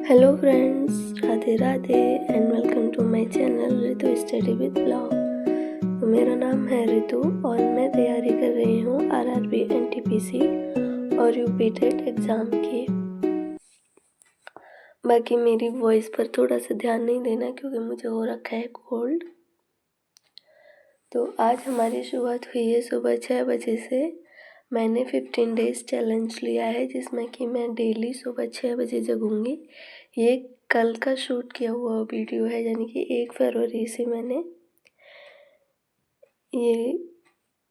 Hello friends, Radhe Radhe and welcome to my channel Ritu study with blog. तो मेरा नाम है रितु और मैं तैयारी कर रही हूँ आरआरबी एनटीपीसी और यूपी टेट एग्ज़ाम की। बाकी मेरी वॉइस पर थोड़ा सा ध्यान नहीं देना क्योंकि मुझे हो रखा है कोल्ड। तो आज हमारी शुरुआत हुई है सुबह 6 बजे से। मैंने 15 डेज़ चैलेंज लिया है जिसमें कि मैं डेली सुबह 6 बजे जगूँगी। ये कल का शूट किया हुआ वीडियो है, यानी कि 1 फरवरी से मैंने ये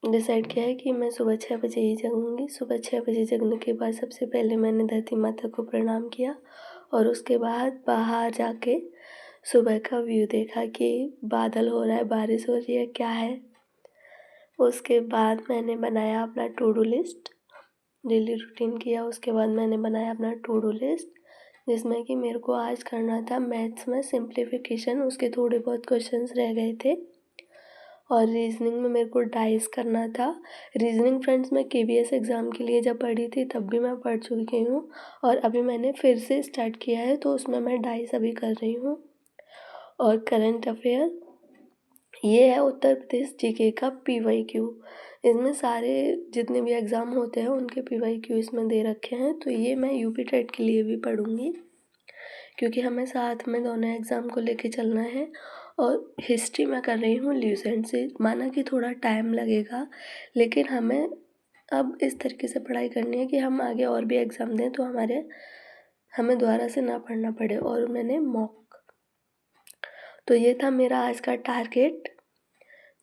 डिसाइड किया है कि मैं सुबह 6 बजे ही जगूँगी। सुबह 6 बजे जगने के बाद सबसे पहले मैंने धरती माता को प्रणाम किया और उसके बाद बाहर जाके सुबह का व्यू देखा कि बादल हो रहा है, बारिश हो रही है, क्या है। उसके बाद मैंने बनाया अपना to do list, daily routine किया। उसके बाद मैंने बनाया अपना टू डू लिस्ट जिसमें कि मेरे को आज करना था मैथ्स में सिंप्लीफिकेशन, उसके थोड़े बहुत क्वेश्चंस रह गए थे। और रीजनिंग में मेरे को डाइस करना था। रीजनिंग फ्रेंड्स मैं केवीएस एग्ज़ाम के लिए जब पढ़ी थी तब भी मैं पढ़ चुकी हूँ और अभी मैंने फिर से स्टार्ट किया है, तो उसमें मैं डाइस अभी कर रही हूँ। और करंट अफेयर ये है उत्तर प्रदेश जीके का पीवाईक्यू। इसमें सारे जितने भी एग्ज़ाम होते हैं उनके पीवाईक्यू इसमें दे रखे हैं। तो ये मैं यूपी टेट के लिए भी पढ़ूँगी क्योंकि हमें साथ में दोनों एग्ज़ाम को लेके चलना है। और हिस्ट्री मैं कर रही हूँ ल्यूसेंट से। माना कि थोड़ा टाइम लगेगा, लेकिन हमें अब इस तरीके से पढ़ाई करनी है कि हम आगे और भी एग्ज़ाम दें तो हमें दोबारा से ना पढ़ना पड़े। और मैंने मॉक, तो ये था मेरा आज का टारगेट,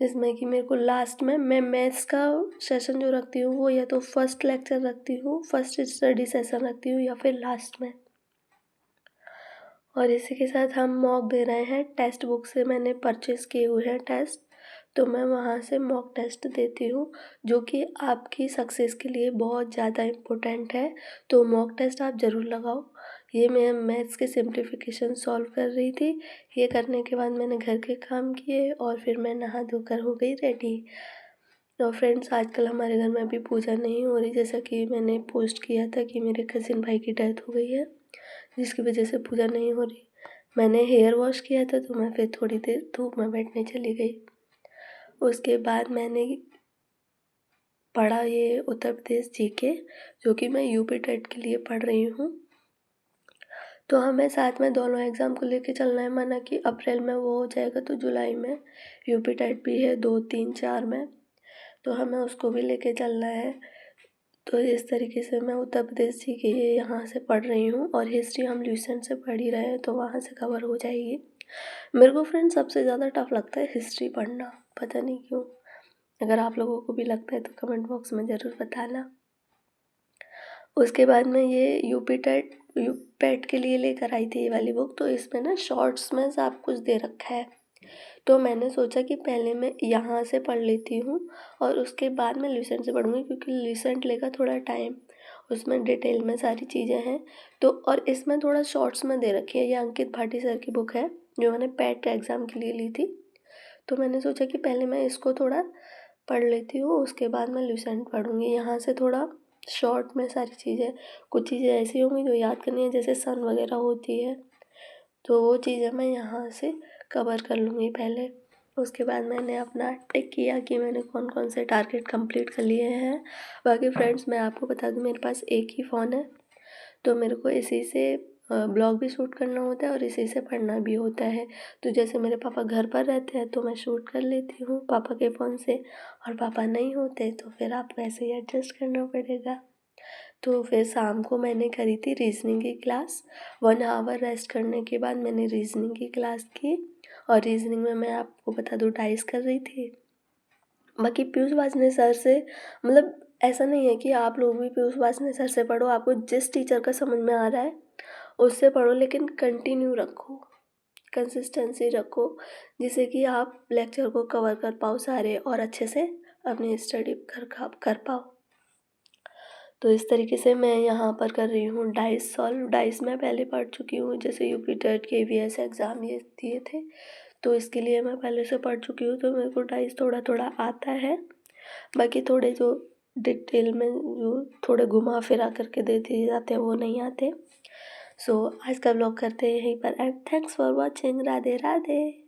जिसमें कि मेरे को लास्ट में मैं मैथ्स का सेशन जो रखती हूँ वो या तो फर्स्ट लेक्चर रखती हूँ, फर्स्ट स्टडी सेशन रखती हूँ या फिर लास्ट में। और इसी के साथ हम मॉक दे रहे हैं। टेक्स्ट बुक से मैंने परचेज़ किए हुए हैं टेस्ट, तो मैं वहाँ से मॉक टेस्ट देती हूँ जो कि आपकी सक्सेस के लिए बहुत ज़्यादा इम्पोर्टेंट है। तो मॉक टेस्ट आप ज़रूर लगाओ। ये मैं मैथ्स के सिंप्लीफिकेशन सॉल्व कर रही थी। ये करने के बाद मैंने घर के काम किए और फिर मैं नहा धोकर हो गई रेडी। और फ्रेंड्स, आजकल हमारे घर में अभी पूजा नहीं हो रही, जैसा कि मैंने पोस्ट किया था कि मेरे कज़िन भाई की डेथ हो गई है जिसकी वजह से पूजा नहीं हो रही। मैंने हेयर वॉश किया था तो मैं फिर थोड़ी देर धूप में बैठने चली गई। उसके बाद मैंने पढ़ा ये उत्तर प्रदेश जीके, जो कि मैं यूपी टेट के लिए पढ़ रही हूँ। तो हमें साथ में दोनों एग्ज़ाम को लेके चलना है। माना कि अप्रैल में वो हो जाएगा तो जुलाई में यूपी टेट भी है 2, 3, 4 में, तो हमें उसको भी लेके चलना है। तो इस तरीके से मैं उत्तर प्रदेश जी के ये यहाँ से पढ़ रही हूँ और हिस्ट्री हम ल्यूसेंट से पढ़ ही रहे हैं तो वहाँ से कवर हो जाएगी। मेरे को फ्रेंड सबसे ज़्यादा टफ लगता है हिस्ट्री पढ़ना, पता नहीं क्यों। अगर आप लोगों को भी लगता है तो कमेंट बॉक्स में ज़रूर बताना। उसके बाद मैं ये यूपी पेट के लिए लेकर आई थी ये वाली बुक। तो इसमें ना शॉर्ट्स में सब कुछ दे रखा है, तो मैंने सोचा कि पहले मैं यहाँ से पढ़ लेती हूँ और उसके बाद मैं ल्यूसेंट से पढ़ूँगी क्योंकि ल्यूसेंट लेगा थोड़ा टाइम, उसमें डिटेल में सारी चीज़ें हैं। तो और इसमें थोड़ा शॉर्ट्स में दे रखी है। ये अंकित भाटी सर की बुक है जो मैंने पेट एग्ज़ाम के लिए ली थी। तो मैंने सोचा कि पहले मैं इसको थोड़ा पढ़ लेती हूँ, उसके बाद मैं ल्यूसेंट पढ़ूँगी। यहाँ से थोड़ा शॉर्ट में सारी चीज़ें, कुछ चीज़ें ऐसी होंगी जो याद करनी है, जैसे सन वगैरह होती है, तो वो चीज़ें मैं यहाँ से कवर कर लूँगी पहले। उसके बाद मैंने अपना टिक किया कि मैंने कौन कौन से टारगेट कंप्लीट कर लिए हैं। बाकी फ्रेंड्स, मैं आपको बता दूँ मेरे पास एक ही फ़ोन है, तो मेरे को इसी से ब्लॉग भी शूट करना होता है और इसी से पढ़ना भी होता है। तो जैसे मेरे पापा घर पर रहते हैं तो मैं शूट कर लेती हूँ पापा के फ़ोन से, और पापा नहीं होते तो फिर आपको ऐसे ही एडजस्ट करना पड़ेगा। तो फिर शाम को मैंने करी थी रीजनिंग की क्लास। 1 आवर रेस्ट करने के बाद मैंने रीजनिंग की क्लास की और रीजनिंग में मैं आपको बता दूँ डाइस कर रही थी। बाकी पीयूष वासने सर से, मतलब ऐसा नहीं है कि आप लोग भी पीयूष वासने सर से पढ़ो, आपको जिस टीचर का समझ में आ रहा है उससे पढ़ो, लेकिन कंटिन्यू रखो, कंसिस्टेंसी रखो, जिससे कि आप लेक्चर को कवर कर पाओ सारे और अच्छे से अपनी स्टडी कर पाओ। तो इस तरीके से मैं यहाँ पर कर रही हूँ डाइस सॉल्व। डाइस मैं पहले पढ़ चुकी हूँ, जैसे यूपी टेट केवीएस एग्ज़ाम ये दिए थे तो इसके लिए मैं पहले से पढ़ चुकी हूँ, तो मेरे को डाइस थोड़ा थोड़ा आता है। बाकी थोड़े जो डिटेल में जो थोड़े घुमा फिरा करके दे दिए जाते हैं वो नहीं आते। सो आज का व्लॉग करते हैं यहीं पर and thanks for watching. Radhe Radhe.